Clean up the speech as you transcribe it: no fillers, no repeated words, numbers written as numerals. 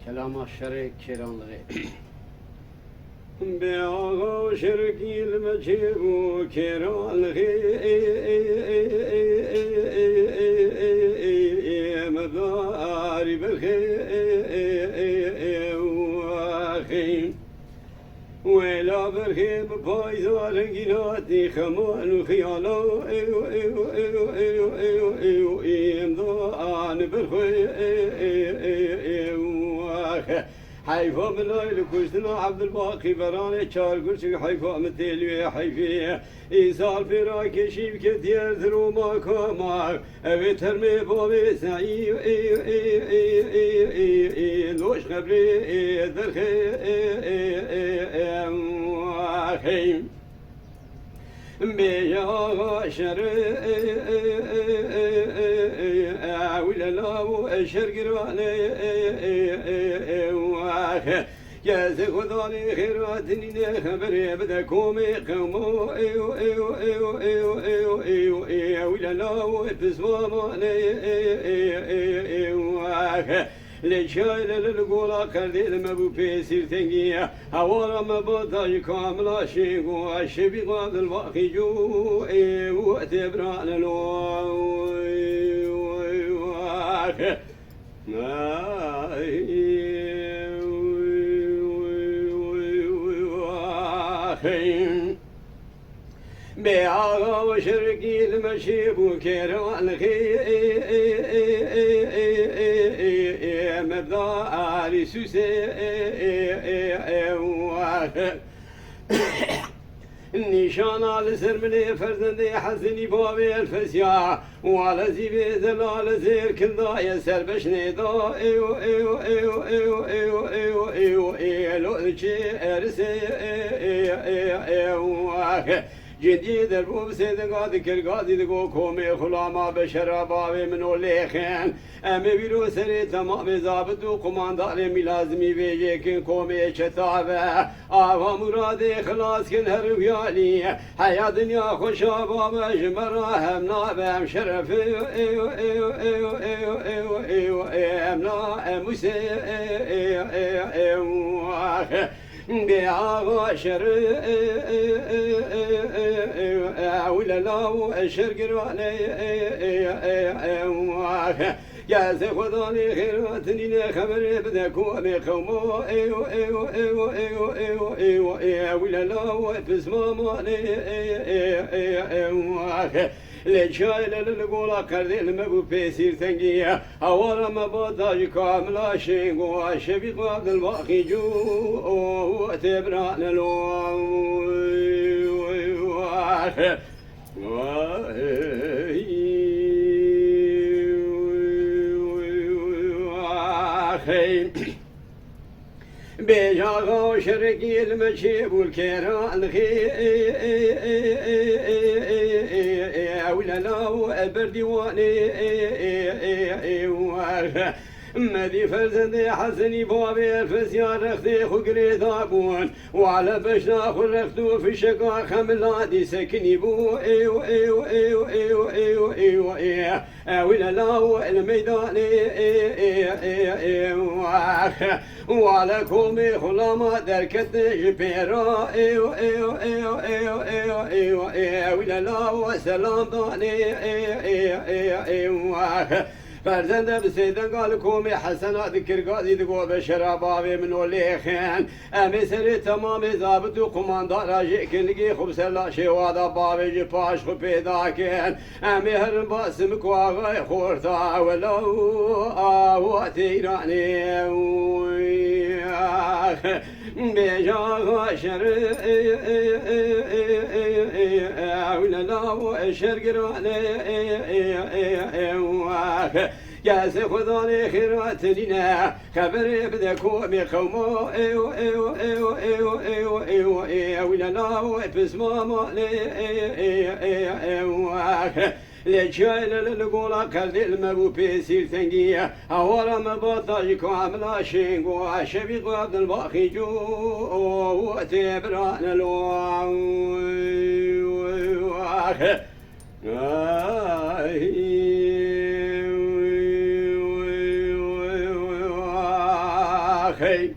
كلام الشرك كيران لغي بآغا شرقی المجيب كيران لغي مداري بالخي ولا برخي بفايزار رنجيناتي خمان وخيالا امضان برخي حيفا من ليل كشتنا عبد الباقي براني شار قرشك حيفا مثل حيفي إيصال في راكي شيب كثير ذرو ما كما أبي ترمي بابي سعي دوش خبري درخي بيا شر ولا لا شرق راني يا زغداني خيراتني خبري بدا كومي قومو ولا لا بزواماني لشايل للقولا كردي المبو بيسير تنقيا هوارا مبطاج كاملا شيقو الشبي قاد الباقي جو واتبران بيعا وشرقي المشيب وكيران مبدا علي سوسي نشان على سرمني فرزندي حسني بابي الفسيا وعلى زيبي دلال زير كندا يسر بشنيدا ايو ايو ايو ايو ايو ايو ايو ايو لوشي ارسي جدي دربوب سيدقاد كرقادي دقو كومي خلاما بشراباوي منو ليخين امي بيرو سري تمام زابط و قماندار ملازمي بيجيكن كومي شتابه آوا مرادي خلاص كن هر ويالي حيا دنيا خوشا بابا جمرا هم نابم شرف ايو ايو ايو ايو ايو ايو ايو امنا اموسي ايو ايو ايو بيعا شر ولا لا شرق رواني يا زخداني خيراتني خبري بدكو بخومو ايو ايو ايو ايو ايو ايو ايو ولا لا بسماماني لشايل للقولا كردي المبو بيسير تنقيا هوارا مباداج كاملا شيقو الشبي قاد الباقي جو وتبران بيجاغو شرقي المشيب والكيران ولا لا برديواني مدي فرزندي حسني بابي الفسيار رختي خقري ذابون وعلى بشنا خرختو في شقا خملادي سكني بو ايو ايو ايو ايو ايو ايو ايو ولا لا الميدان وعلى كومي خلاما دركت جبيرا ايو ايو ايو ايو ايو ايو ايو ولا لا سلام داني ايو ايو ايو فرزنده بسيدن قال كومي حسنات كرقادي دقو بشراباوي من وليخين امي سري تمامي ضابط وقماندار راجي كنقي خبس لا شوادا بابي جي باش خو بيداكين امي هرم باسم كواغي خورتا ولو آواتي راني بيجاغا شر ولا لا شرق راني يا سخداني خيراتنا خبري بدكو بقومو ايو ايو ايو ايو ايو ايو ايو ولا لا بسمامو ايو ايو ايو لجايل للقولا كردي المبو بيسير تنقيا هورا مبطاج كاملا شينقو عشبي قاد الباقي جو وتبران خي